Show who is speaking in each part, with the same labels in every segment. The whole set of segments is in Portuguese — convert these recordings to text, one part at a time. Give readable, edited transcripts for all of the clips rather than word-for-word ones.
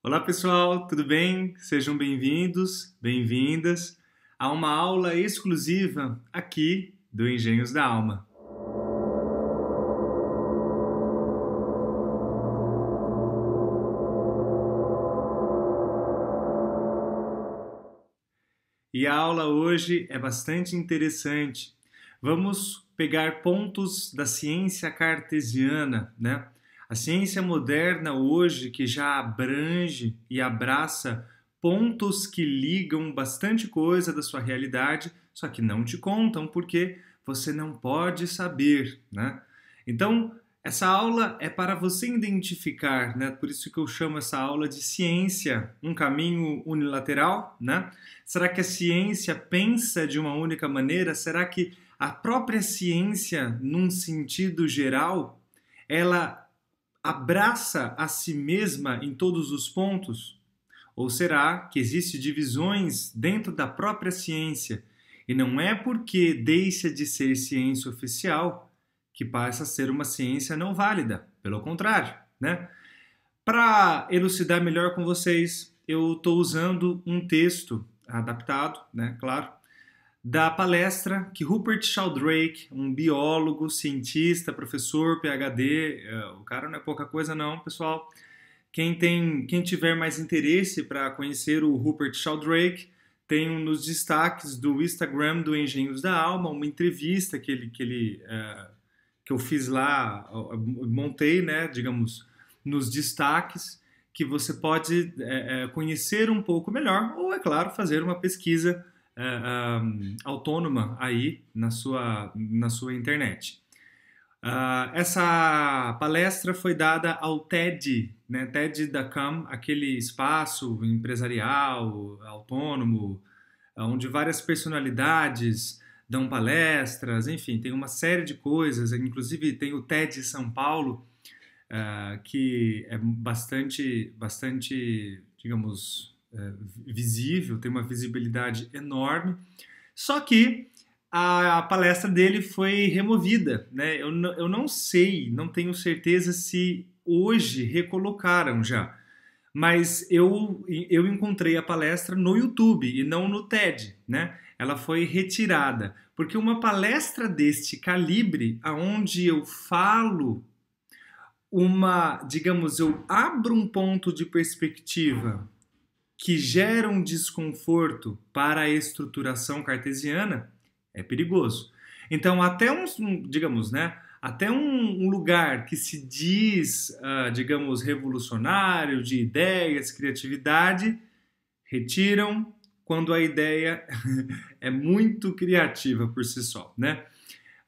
Speaker 1: Olá pessoal, tudo bem? Sejam bem-vindos, bem-vindas a uma aula exclusiva aqui do Engenhos da Alma. E a aula hoje é bastante interessante. Vamos pegar pontos da ciência cartesiana, né? A ciência moderna hoje que já abrange e abraça pontos que ligam bastante coisa da sua realidade, só que não te contam porque você não pode saber, né? Então, essa aula é para você identificar, né? Por isso que eu chamo essa aula de ciência, um caminho unilateral, né? Será que a ciência pensa de uma única maneira? Será que a própria ciência, num sentido geral, ela abraça a si mesma em todos os pontos? Ou será que existem divisões dentro da própria ciência e não é porque deixa de ser ciência oficial que passa a ser uma ciência não válida? Pelo contrário, né? Para elucidar melhor com vocês, eu estou usando um texto adaptado, né, claro, da palestra que Rupert Sheldrake, um biólogo, cientista, professor, PhD, o cara não é pouca coisa não, pessoal. Quem tiver mais interesse para conhecer o Rupert Sheldrake, tem nos destaques do Instagram do Engenhos da Alma, uma entrevista que eu fiz lá, montei, né, digamos, nos destaques, que você pode conhecer um pouco melhor, ou, é claro, fazer uma pesquisa autônoma aí na sua internet. Essa palestra foi dada ao TED, né, TED.com, aquele espaço empresarial, autônomo, onde várias personalidades dão palestras, enfim, tem uma série de coisas, inclusive tem o TED São Paulo, que é bastante, digamos, visível, tem uma visibilidade enorme, só que a palestra dele foi removida, né? Eu não sei, não tenho certeza se hoje recolocaram já, mas eu encontrei a palestra no YouTube e não no TED, né? Ela foi retirada, porque uma palestra deste calibre, aonde eu falo digamos, eu abro um ponto de perspectiva que gera um desconforto para a estruturação cartesiana, é perigoso. Então, digamos, né, até um lugar que se diz, digamos, revolucionário, de ideias, criatividade, retiram quando a ideia é muito criativa por si só, né?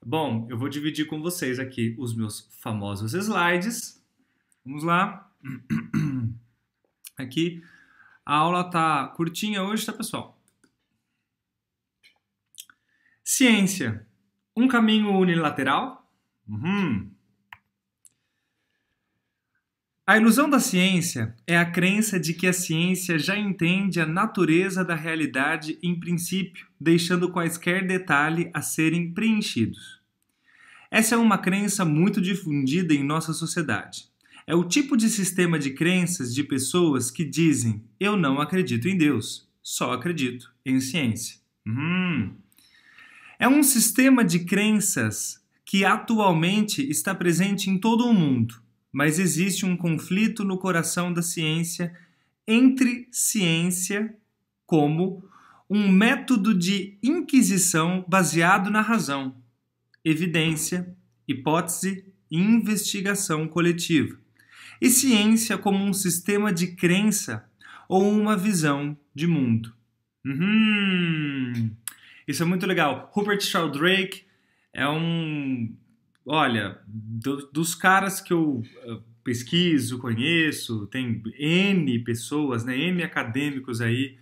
Speaker 1: Bom, eu vou dividir com vocês aqui os meus famosos slides. Vamos lá. Aqui, a aula tá curtinha hoje, tá, pessoal? Ciência, um caminho unilateral? A ilusão da ciência é a crença de que a ciência já entende a natureza da realidade em princípio, deixando quaisquer detalhes a serem preenchidos. Essa é uma crença muito difundida em nossa sociedade. É o tipo de sistema de crenças de pessoas que dizem: eu não acredito em Deus, só acredito em ciência. É um sistema de crenças que atualmente está presente em todo o mundo, mas existe um conflito no coração da ciência entre ciência como um método de inquisição baseado na razão, evidência, hipótese e investigação coletiva, e ciência como um sistema de crença ou uma visão de mundo. Isso é muito legal. Rupert Sheldrake é olha, dos caras que eu pesquiso, conheço, tem N pessoas, né, N acadêmicos aí,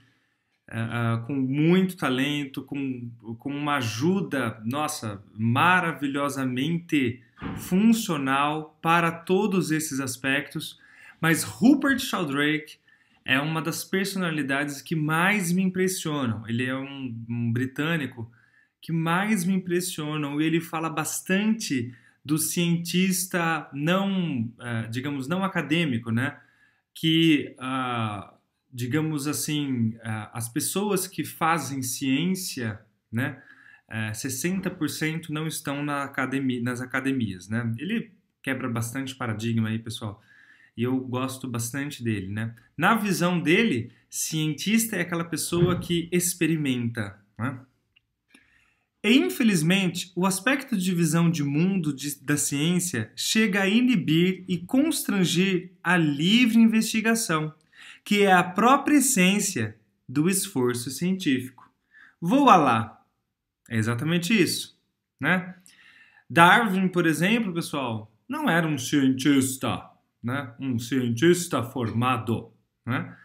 Speaker 1: com muito talento, com uma ajuda, nossa, maravilhosamente funcional para todos esses aspectos, mas Rupert Sheldrake é uma das personalidades que mais me impressionam. Ele é um britânico que mais me impressionam e ele fala bastante do cientista não, digamos, não acadêmico, né? que, digamos assim, as pessoas que fazem ciência, né, 60% não estão nas academias, né? Ele quebra bastante paradigma aí, pessoal, e eu gosto bastante dele, né? Na visão dele, cientista é aquela pessoa que experimenta, né? E, infelizmente, o aspecto de visão de mundo da ciência chega a inibir e constranger a livre investigação, que é a própria essência do esforço científico. Vou lá. É exatamente isso, né? Darwin, por exemplo, pessoal, não era um cientista, né? Um cientista formado, né?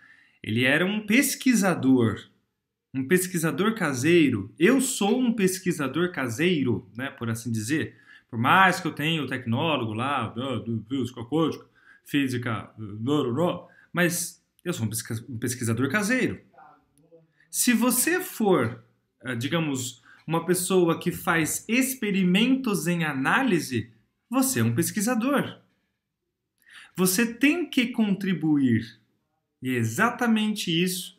Speaker 1: Ele era um pesquisador caseiro. Eu sou um pesquisador caseiro, né, por assim dizer. Por mais que eu tenha o tecnólogo lá, do física quântica, física, mas eu sou um pesquisador caseiro. Se você for, digamos, uma pessoa que faz experimentos em análise, você é um pesquisador. Você tem que contribuir. E é exatamente isso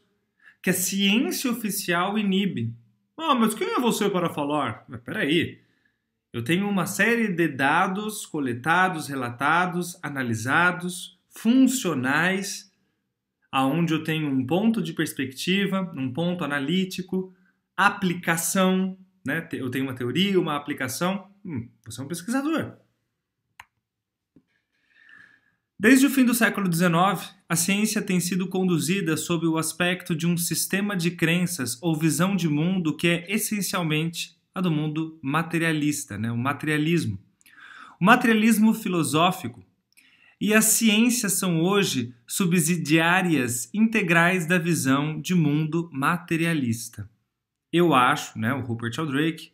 Speaker 1: que a ciência oficial inibe. Mas quem é você para falar? Mas peraí, eu tenho uma série de dados coletados, relatados, analisados, funcionais, aonde eu tenho um ponto de perspectiva, um ponto analítico, aplicação, né? Eu tenho uma teoria, uma aplicação. Você é um pesquisador. Desde o fim do século XIX, a ciência tem sido conduzida sob o aspecto de um sistema de crenças ou visão de mundo que é essencialmente a do mundo materialista, né? O materialismo filosófico. E as ciências são hoje subsidiárias integrais da visão de mundo materialista. Eu acho, né, o Rupert Sheldrake,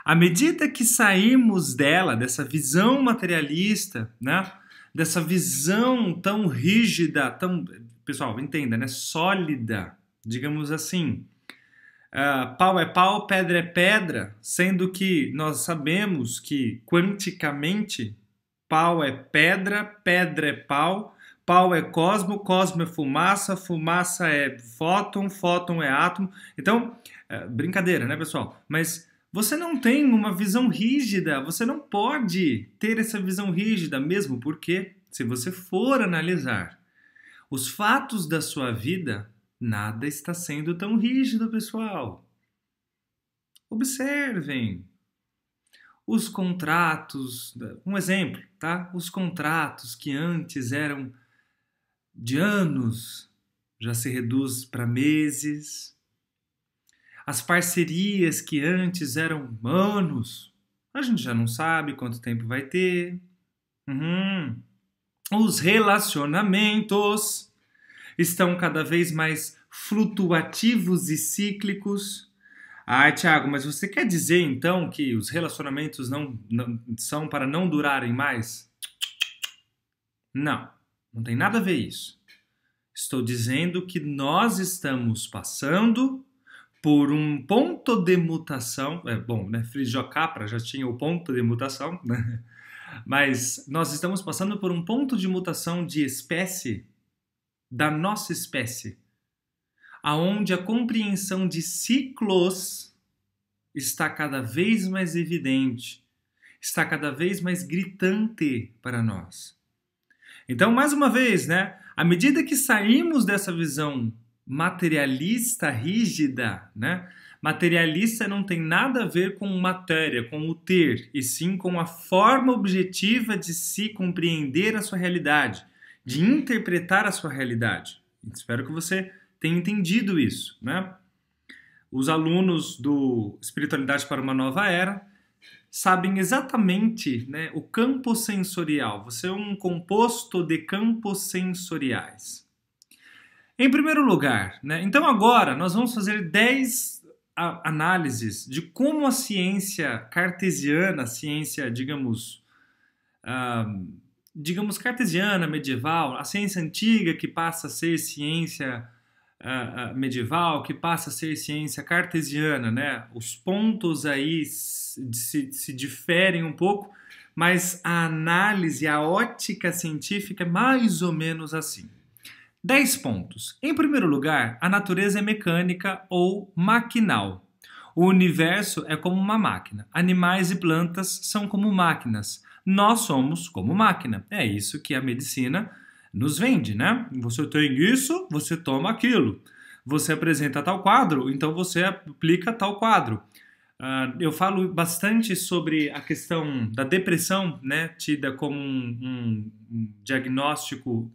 Speaker 1: à medida que sairmos dessa visão materialista, né, dessa visão tão rígida, tão, pessoal, entenda, né, sólida, digamos assim, pau é pau, pedra é pedra, sendo que nós sabemos que quanticamente pau é pedra, pedra é pau, pau é cosmo, cosmo é fumaça, fumaça é fóton, fóton é átomo. Então, brincadeira, né, pessoal? Mas você não tem uma visão rígida, você não pode ter essa visão rígida, mesmo porque, se você for analisar os fatos da sua vida, nada está sendo tão rígido, pessoal. Observem. Os contratos, um exemplo, tá? Os contratos que antes eram de anos, já se reduz para meses. As parcerias que antes eram anos, a gente já não sabe quanto tempo vai ter. Os relacionamentos estão cada vez mais flutuativos e cíclicos. Thiago, mas você quer dizer então que os relacionamentos não são para não durarem mais? Não tem nada a ver isso. Estou dizendo que nós estamos passando por um ponto de mutação. Frigyio Capra já tinha o ponto de mutação, né? Mas nós estamos passando por um ponto de mutação de espécie, da nossa espécie, aonde a compreensão de ciclos está cada vez mais evidente, está cada vez mais gritante para nós. Então, mais uma vez, né, à medida que saímos dessa visão materialista rígida, né, materialista não tem nada a ver com matéria, com o ter, e sim com a forma objetiva de se compreender a sua realidade, de interpretar a sua realidade. Espero que você tenha entendido isso, né? Os alunos do Espiritualidade para uma Nova Era sabem exatamente, né, o campo sensorial. Você é um composto de campos sensoriais. Em primeiro lugar, né, então agora nós vamos fazer 10 análises de como a ciência cartesiana, a ciência, digamos cartesiana, medieval, a ciência antiga que passa a ser ciência medieval, que passa a ser ciência cartesiana, né? Os pontos aí se diferem um pouco, mas a análise, a ótica científica é mais ou menos assim. 10 pontos. Em primeiro lugar, a natureza é mecânica ou maquinal. O universo é como uma máquina. Animais e plantas são como máquinas. Nós somos como máquina. É isso que a medicina nos vende, né? Você tem isso, você toma aquilo. Você apresenta tal quadro, então você aplica tal quadro. Eu falo bastante sobre a questão da depressão, né, tida como um diagnóstico,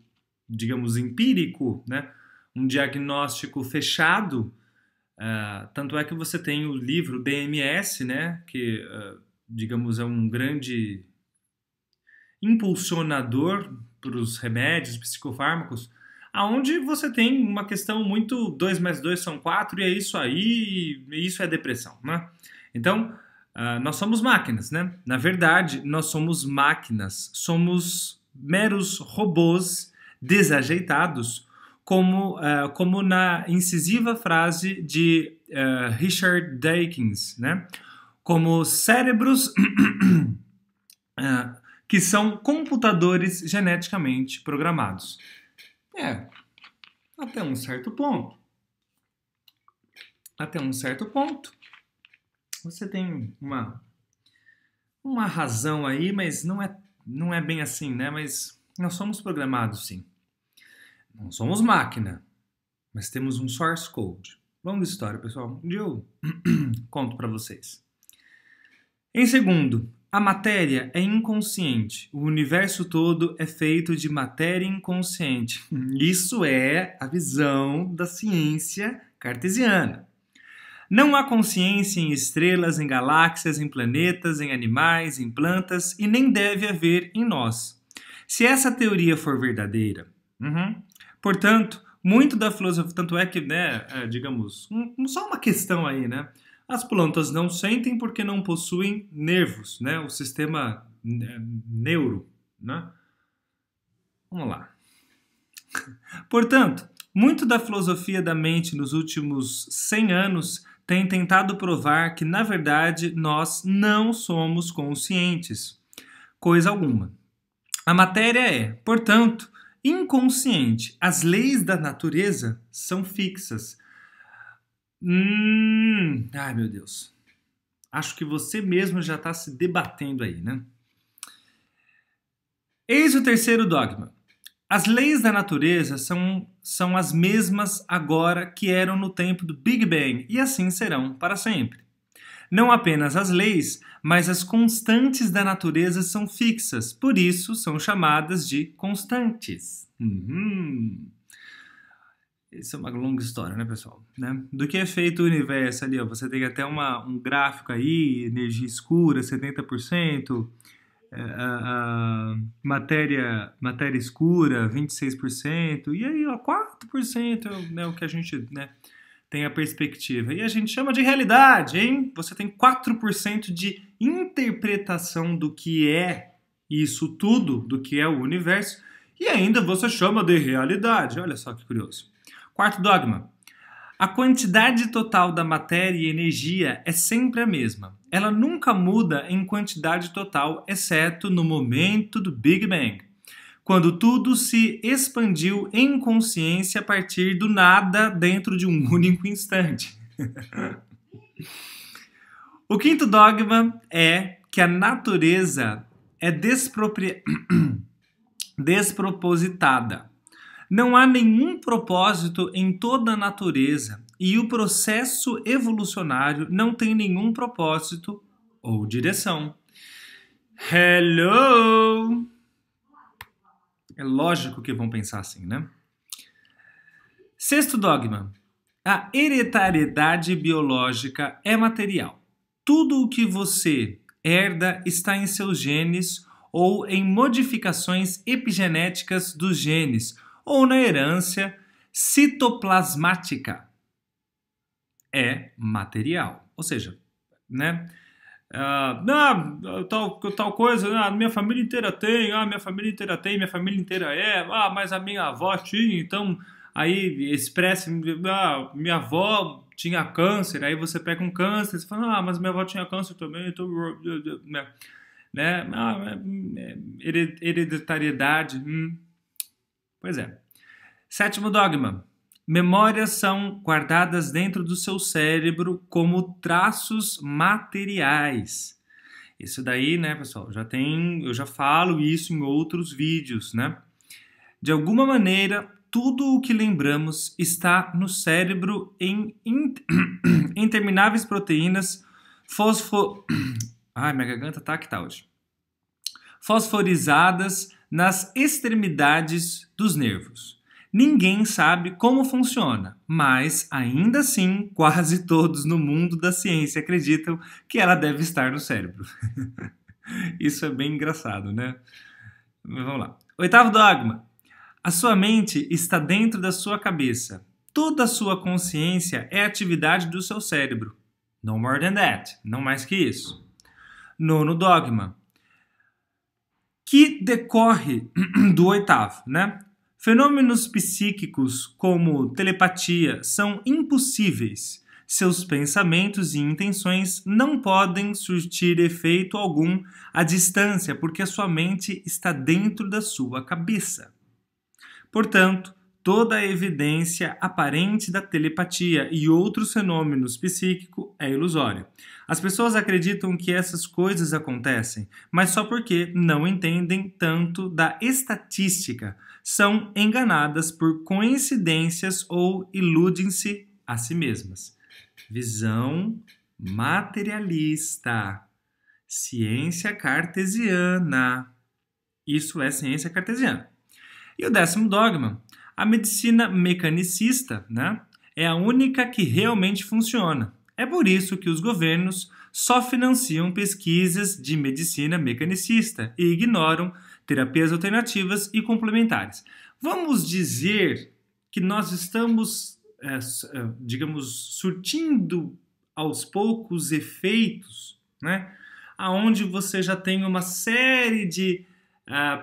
Speaker 1: digamos, empírico, né, um diagnóstico fechado. Tanto é que você tem o livro DMS, né, que, digamos, é um grande impulsionador para os remédios, psicofármacos, aonde você tem uma questão muito 2 mais 2 são 4 e é isso aí, e isso é depressão, né? Então, nós somos máquinas, né? Na verdade, nós somos máquinas, somos meros robôs desajeitados, como na incisiva frase de Richard Dawkins, né? Como cérebros que são computadores geneticamente programados. Até um certo ponto. Até um certo ponto. Você tem uma razão aí, mas não é bem assim, né? Mas nós somos programados, sim. Não somos máquina, mas temos um source code. Longa história, pessoal. Um dia eu conto para vocês. Em segundo, a matéria é inconsciente. O universo todo é feito de matéria inconsciente. Isso é a visão da ciência cartesiana. Não há consciência em estrelas, em galáxias, em planetas, em animais, em plantas e nem deve haver em nós. Se essa teoria for verdadeira, portanto, muito da filosofia, tanto é que, né, digamos, só uma questão aí, né? As plantas não sentem porque não possuem nervos, né? O sistema neuro, né? Vamos lá. Portanto, muito da filosofia da mente nos últimos 100 anos tem tentado provar que, na verdade, nós não somos conscientes. Coisa alguma. A matéria é, portanto, inconsciente. As leis da natureza são fixas. Ai, meu Deus. Acho que você mesmo já está se debatendo aí, né? Eis o terceiro dogma. As leis da natureza são as mesmas agora que eram no tempo do Big Bang e assim serão para sempre. Não apenas as leis, mas as constantes da natureza são fixas, por isso são chamadas de constantes. Isso é uma longa história, né, pessoal? Né? Do que é feito o universo ali, ó, você tem até um gráfico aí, energia escura, 70%, matéria escura, 26%, e aí, ó, 4% é o que a gente, né, tem a perspectiva. E a gente chama de realidade, hein? Você tem 4% de interpretação do que é isso tudo, do que é o universo, e ainda você chama de realidade. Olha só que curioso. Quarto dogma. A quantidade total da matéria e energia é sempre a mesma. Ela nunca muda em quantidade total, exceto no momento do Big Bang, quando tudo se expandiu em consciência a partir do nada dentro de um único instante. O quinto dogma é que a natureza é despropositada. Não há nenhum propósito em toda a natureza e o processo evolucionário não tem nenhum propósito ou direção. Hello! É lógico que vão pensar assim, né? Sexto dogma. A hereditariedade biológica é material. Tudo o que você herda está em seus genes ou em modificações epigenéticas dos genes ou na herança citoplasmática. É material. Ou seja, né? Tal coisa, minha família inteira tem, minha família inteira tem, minha família inteira mas a minha avó tinha, então aí expressa, minha avó tinha câncer, aí você pega um câncer, você fala, mas minha avó tinha câncer também, então, né? Hereditariedade, pois é. Sétimo dogma. Memórias são guardadas dentro do seu cérebro como traços materiais. Isso daí, né, pessoal, eu já falo isso em outros vídeos, né? De alguma maneira, tudo o que lembramos está no cérebro em intermináveis proteínas Ai, minha garganta tá que tá hoje. Fosforizadas nas extremidades dos nervos. Ninguém sabe como funciona, mas ainda assim, quase todos no mundo da ciência acreditam que ela deve estar no cérebro. Isso é bem engraçado, né? Vamos lá. Oitavo dogma. A sua mente está dentro da sua cabeça. Toda a sua consciência é atividade do seu cérebro. No more than that. Não mais que isso. Nono dogma. Que decorre do oitavo, né? Fenômenos psíquicos como telepatia são impossíveis. Seus pensamentos e intenções não podem surtir efeito algum à distância, porque a sua mente está dentro da sua cabeça. Portanto, toda a evidência aparente da telepatia e outros fenômenos psíquicos é ilusória. As pessoas acreditam que essas coisas acontecem, mas só porque não entendem tanto da estatística. São enganadas por coincidências ou iludem-se a si mesmas. Visão materialista. Ciência cartesiana. Isso é ciência cartesiana. E o décimo dogma. A medicina mecanicista, né, é a única que realmente funciona. É por isso que os governos só financiam pesquisas de medicina mecanicista e ignoram terapias alternativas e complementares. Vamos dizer que nós estamos, digamos, surtindo aos poucos efeitos, né, aonde você já tem uma série de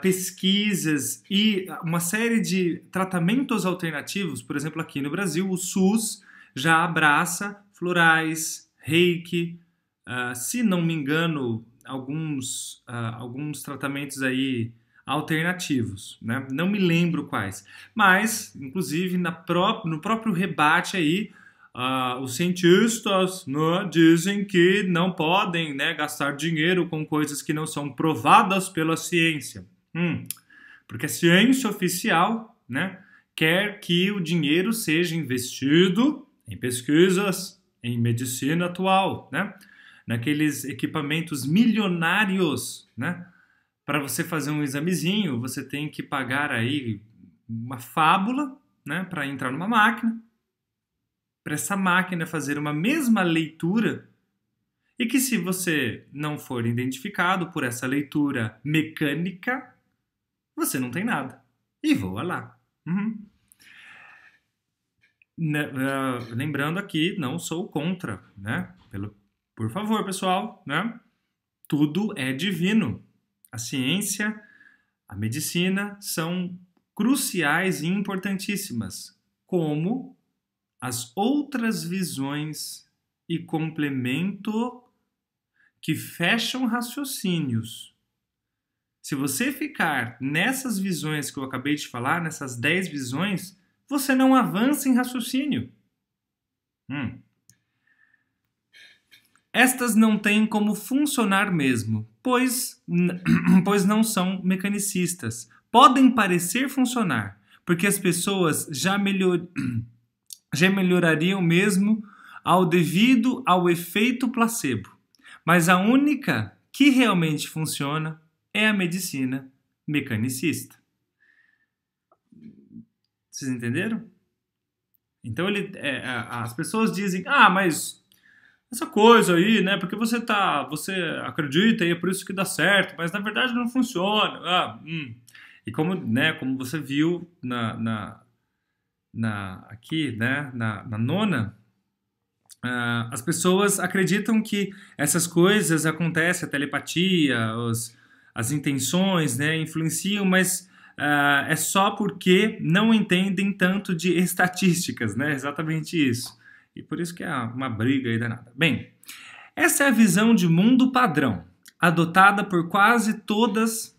Speaker 1: pesquisas e uma série de tratamentos alternativos. Por exemplo, aqui no Brasil, o SUS já abraça florais, reiki, se não me engano, alguns tratamentos aí alternativos, né? Não me lembro quais, mas, inclusive, no próprio rebate aí, os cientistas, né, dizem que não podem, né, gastar dinheiro com coisas que não são provadas pela ciência. Porque a ciência oficial, né, quer que o dinheiro seja investido em pesquisas, em medicina atual, né, naqueles equipamentos milionários, né. Para você fazer um examezinho, você tem que pagar aí uma fábula, né, para entrar numa máquina, para essa máquina fazer uma mesma leitura, e que se você não for identificado por essa leitura mecânica, você não tem nada. E voa lá. Lembrando aqui, não sou contra, né? Por favor, pessoal, né? Tudo é divino. A ciência, a medicina são cruciais e importantíssimas, como as outras visões e complemento que fecham raciocínios. Se você ficar nessas visões que eu acabei de falar, nessas 10 visões, você não avança em raciocínio. Estas não têm como funcionar mesmo, pois não são mecanicistas. Podem parecer funcionar, porque as pessoas já melhorariam mesmo devido ao efeito placebo. Mas a única que realmente funciona é a medicina mecanicista. Vocês entenderam? Então as pessoas dizem, mas essa coisa aí, né? Porque você acredita e é por isso que dá certo, mas na verdade não funciona. E como você viu aqui, né, na nona, as pessoas acreditam que essas coisas acontecem, a telepatia, as intenções, né, influenciam, mas é só porque não entendem tanto de estatísticas, né? Exatamente isso. E por isso que é uma briga aí danada. Bem, essa é a visão de mundo padrão, adotada por quase todas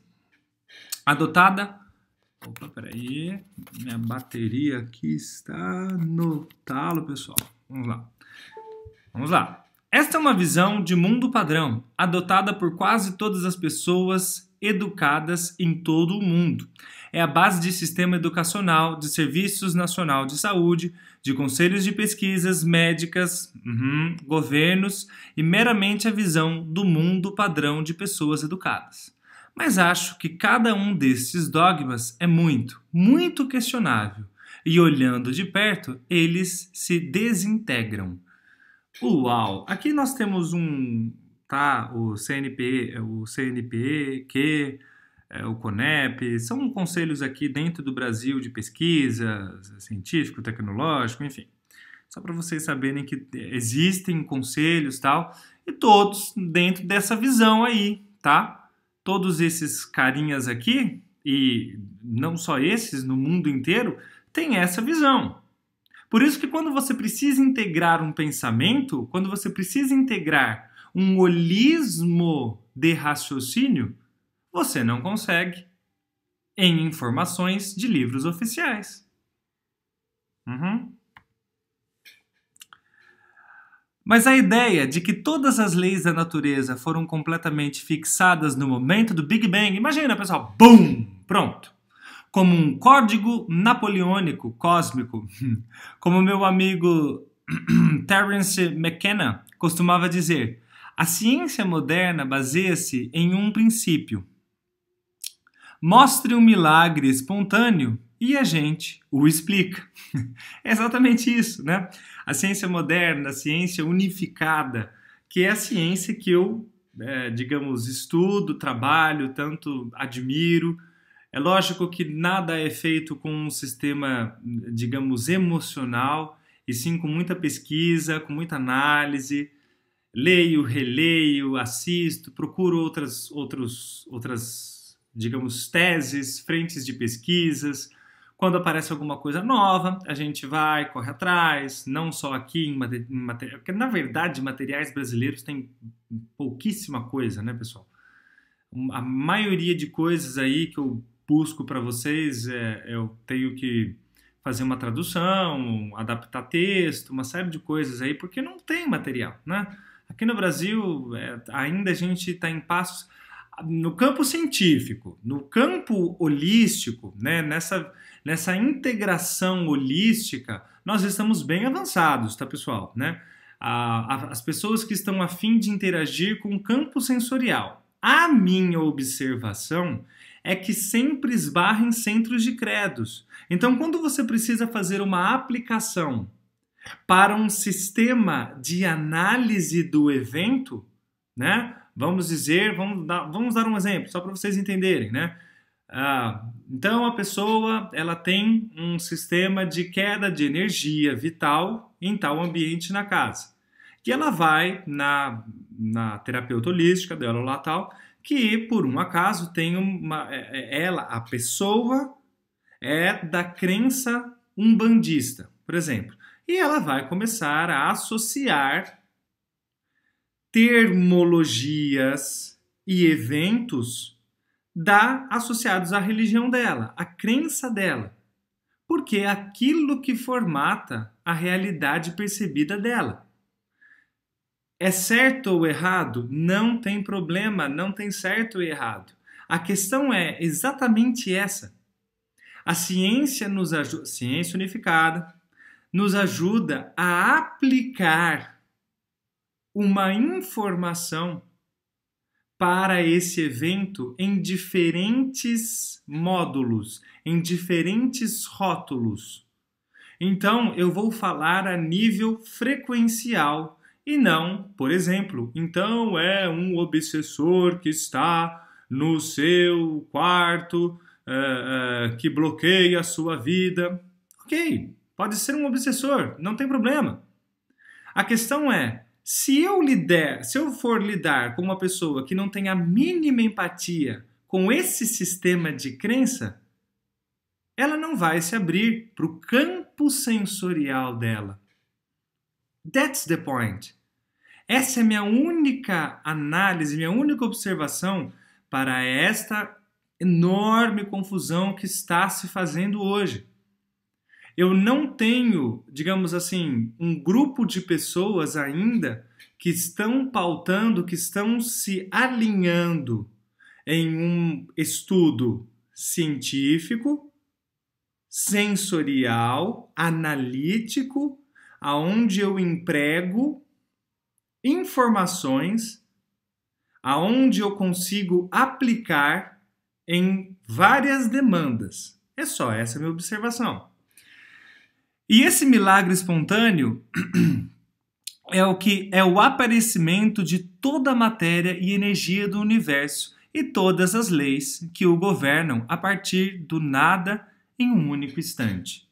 Speaker 1: Opa, peraí. Minha bateria aqui está no talo, pessoal. Vamos lá. Vamos lá. Esta é uma visão de mundo padrão, adotada por quase todas as pessoas educadas em todo o mundo. É a base de sistema educacional, de serviços nacional de saúde, de conselhos de pesquisas médicas, governos e meramente a visão do mundo padrão de pessoas educadas. Mas acho que cada um destes dogmas é muito questionável e olhando de perto, eles se desintegram. Uau! Aqui nós temos o CNPq, o CONEP, são conselhos aqui dentro do Brasil de pesquisa, científico, tecnológico, enfim. Só para vocês saberem que existem conselhos tal, e todos dentro dessa visão aí, tá? Todos esses carinhas aqui, e não só esses, no mundo inteiro, têm essa visão. Por isso que quando você precisa integrar um pensamento, quando você precisa integrar um holismo de raciocínio, você não consegue em informações de livros oficiais. Mas a ideia de que todas as leis da natureza foram completamente fixadas no momento do Big Bang, imagina, pessoal, BUM! Pronto. Como um código napoleônico cósmico, como meu amigo Terence McKenna costumava dizer, a ciência moderna baseia-se em um princípio. Mostre um milagre espontâneo e a gente o explica. É exatamente isso, né? A ciência moderna, a ciência unificada, que é a ciência que eu, estudo, trabalho, tanto admiro. É lógico que nada é feito com um sistema, digamos, emocional, e sim com muita pesquisa, com muita análise. Leio, releio, assisto, procuro outras, digamos, teses, frentes de pesquisas. Quando aparece alguma coisa nova, a gente vai, corre atrás, não só aqui em material, porque na verdade materiais brasileiros tem pouquíssima coisa, né, pessoal? A maioria de coisas aí que eu busco para vocês, eu tenho que fazer uma tradução, adaptar texto, uma série de coisas aí, porque não tem material, né? Aqui no Brasil, ainda a gente está em passos no campo científico, no campo holístico, né? Nessa integração holística, nós estamos bem avançados, tá, pessoal? Né? As pessoas que estão a fim de interagir com o campo sensorial. A minha observação é que sempre esbarra em centros de credos. Então, quando você precisa fazer uma aplicação para um sistema de análise do evento, né? Vamos dar um exemplo, só para vocês entenderem, né? Então a pessoa ela tem um sistema de queda de energia vital em tal ambiente na casa. E ela vai na terapeuta holística dela lá tal, que por um acaso tem a pessoa é da crença umbandista, por exemplo. E ela vai começar a associar termologias e eventos associados à religião dela, à crença dela. Porque é aquilo que formata a realidade percebida dela. É certo ou errado? Não tem problema, não tem certo ou errado. A questão é exatamente essa. A ciência ciência unificada, nos ajuda a aplicar uma informação para esse evento em diferentes módulos, em diferentes rótulos. Então, eu vou falar a nível frequencial e não, por exemplo, então é um obsessor que está no seu quarto, que bloqueia a sua vida. Ok, pode ser um obsessor, não tem problema. A questão é, se eu for lidar com uma pessoa que não tem a mínima empatia com esse sistema de crença, ela não vai se abrir para o campo sensorial dela. That's the point. Essa é minha única análise, minha única observação para esta enorme confusão que está se fazendo hoje. Eu não tenho, digamos assim, um grupo de pessoas ainda que estão pautando, que estão se alinhando em um estudo científico, sensorial, analítico, aonde eu emprego informações, aonde eu consigo aplicar em várias demandas. É só essa a minha observação. E esse milagre espontâneo é o aparecimento de toda a matéria e energia do universo e todas as leis que o governam a partir do nada em um único instante.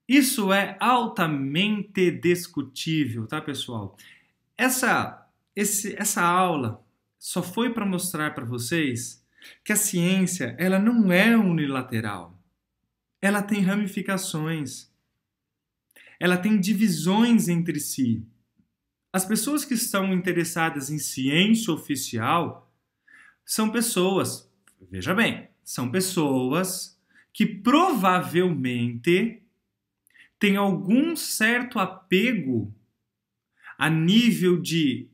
Speaker 1: Isso é altamente discutível, tá, pessoal? Essa aula só foi para mostrar para vocês que a ciência ela não é unilateral. Ela tem ramificações. Ela tem divisões entre si. As pessoas que estão interessadas em ciência oficial são pessoas, veja bem, são pessoas que provavelmente têm algum certo apego a nível de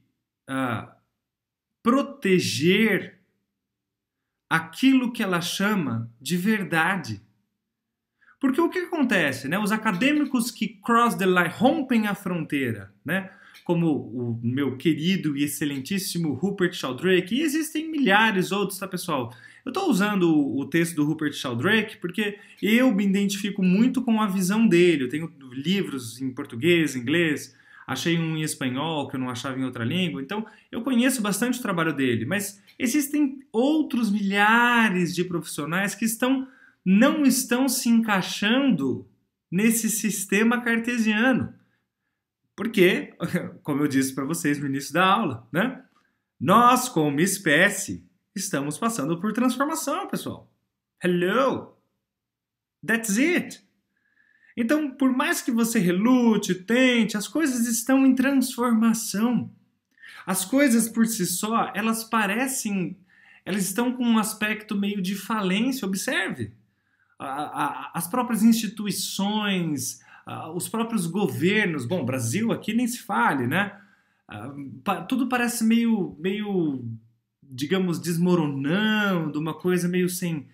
Speaker 1: proteger aquilo que ela chama de verdade. Porque o que acontece? Né? Os acadêmicos que cross the line, rompem a fronteira, né? Como o meu querido e excelentíssimo Rupert Sheldrake, e existem milhares outros, tá, pessoal? Eu estou usando o texto do Rupert Sheldrake porque eu me identifico muito com a visão dele. Eu tenho livros em português, inglês, achei um em espanhol que eu não achava em outra língua, então eu conheço bastante o trabalho dele, mas existem outros milhares de profissionais que não estão se encaixando nesse sistema cartesiano. Porque, como eu disse para vocês no início da aula, né? Nós, como espécie, estamos passando por transformação, pessoal. Hello! That's it! Então, por mais que você relute, tente, as coisas estão em transformação. As coisas por si só, elas estão com um aspecto meio de falência. Observe! As próprias instituições, os próprios governos, bom, Brasil aqui nem se fale, né? Tudo parece meio, digamos, desmoronando, uma coisa meio sem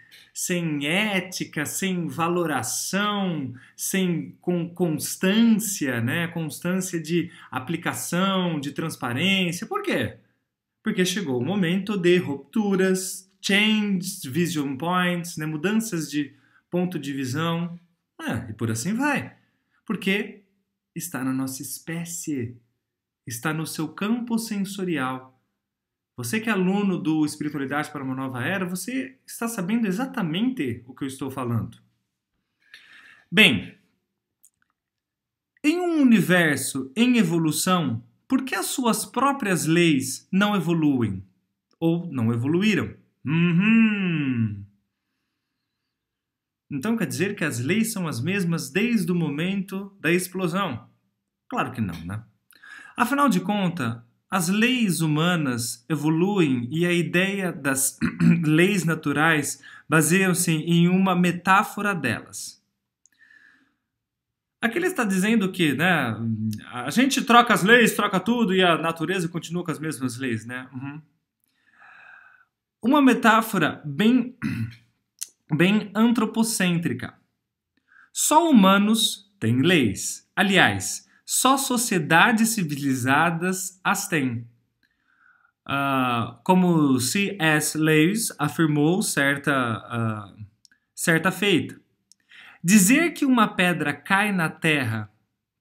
Speaker 1: ética, sem valoração, sem constância, né? Constância de aplicação, de transparência. Por quê? Porque chegou o momento de rupturas, change, vision points, né? Mudanças de ponto de visão, e por assim vai. Porque está na nossa espécie, está no seu campo sensorial. Você que é aluno do Espiritualidade para uma Nova Era, você está sabendo exatamente o que eu estou falando. Bem, em um universo em evolução, por que as suas próprias leis não evoluem? Ou não evoluíram? Então quer dizer que as leis são as mesmas desde o momento da explosão? Claro que não, né? Afinal de contas, as leis humanas evoluem e a ideia das leis naturais baseia-se em uma metáfora delas. Aqui ele está dizendo que, né, a gente troca as leis, troca tudo e a natureza continua com as mesmas leis, né? Uma metáfora bem antropocêntrica. Só humanos têm leis. Aliás, só sociedades civilizadas as têm. Como C.S. Lewis afirmou certa feita. Dizer que uma pedra cai na terra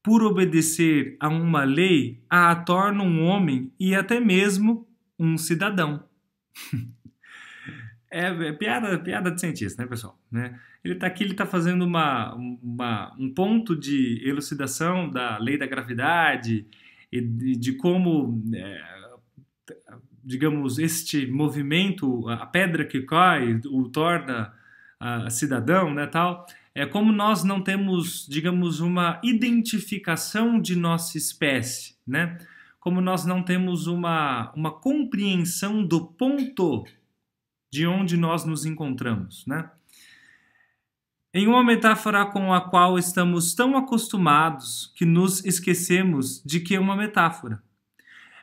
Speaker 1: por obedecer a uma lei a torna um homem e até mesmo um cidadão. É piada de cientista, né, pessoal? Né? Ele está fazendo um ponto de elucidação da lei da gravidade e de como, digamos, este movimento, a pedra que cai, o torna cidadão, né, tal. É como nós não temos, digamos, uma identificação de nossa espécie, né? Como nós não temos uma compreensão do ponto de onde nós nos encontramos, né? Em uma metáfora com a qual estamos tão acostumados que nos esquecemos de que é uma metáfora.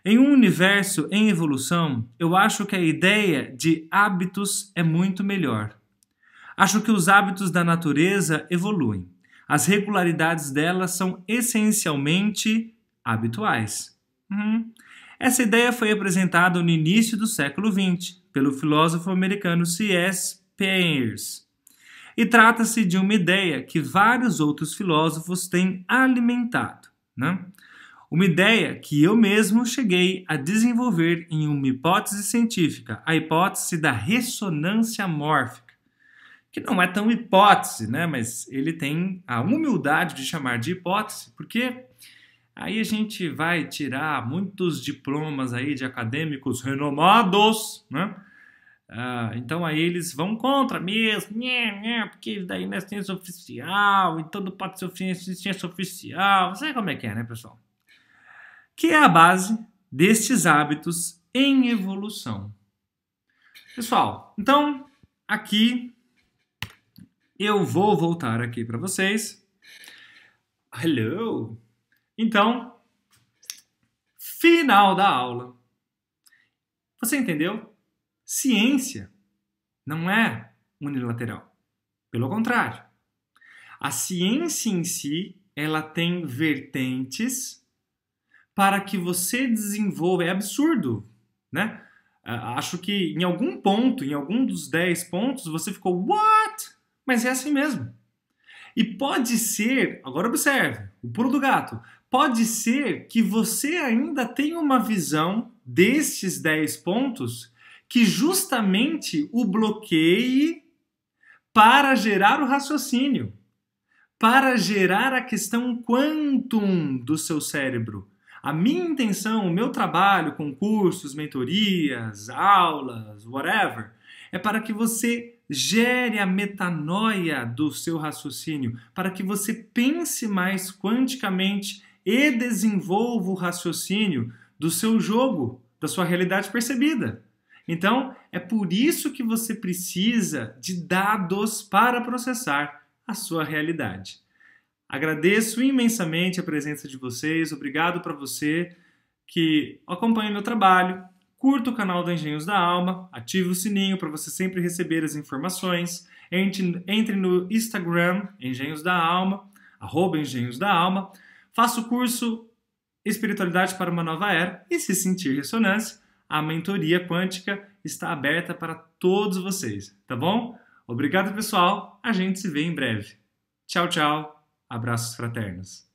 Speaker 1: Em um universo em evolução, eu acho que a ideia de hábitos é muito melhor. Acho que os hábitos da natureza evoluem. As regularidades delas são essencialmente habituais. Essa ideia foi apresentada no início do século XX pelo filósofo americano C.S. Peirce. E trata-se de uma ideia que vários outros filósofos têm alimentado, né? Uma ideia que eu mesmo cheguei a desenvolver em uma hipótese científica, a hipótese da ressonância mórfica, que não é tão hipótese, né? Mas ele tem a humildade de chamar de hipótese, porque aí a gente vai tirar muitos diplomas aí de acadêmicos renomados, né? Então aí eles vão contra mesmo, porque daí não é ciência oficial, então não pode ser ciência oficial, sabe como é que é, né, pessoal? Que é a base destes hábitos em evolução. Pessoal, então aqui eu vou voltar aqui para vocês. Hello! Então, final da aula. Você entendeu? Ciência não é unilateral. Pelo contrário. A ciência em si, ela tem vertentes para que você desenvolva. É absurdo, né? Acho que em algum ponto, em algum dos 10 pontos, você ficou, what? Mas é assim mesmo. E pode ser, agora observe, o pulo do gato, pode ser que você ainda tenha uma visão destes 10 pontos que justamente o bloqueie para gerar o raciocínio, para gerar a questão quantum do seu cérebro. A minha intenção, o meu trabalho com cursos, mentorias, aulas, whatever, é para que você gere a metanoia do seu raciocínio, para que você pense mais quanticamente e desenvolva o raciocínio do seu jogo, da sua realidade percebida. Então, é por isso que você precisa de dados para processar a sua realidade. Agradeço imensamente a presença de vocês, obrigado para você que acompanha meu trabalho, curta o canal do Engenhos da Alma, ative o sininho para você sempre receber as informações, entre no Instagram, Engenhos da Alma, @Engenhos da Alma, faça o curso Espiritualidade para uma Nova Era e se sentir ressonância, a mentoria quântica está aberta para todos vocês, tá bom? Obrigado, pessoal, a gente se vê em breve. Tchau, tchau. Abraços fraternos.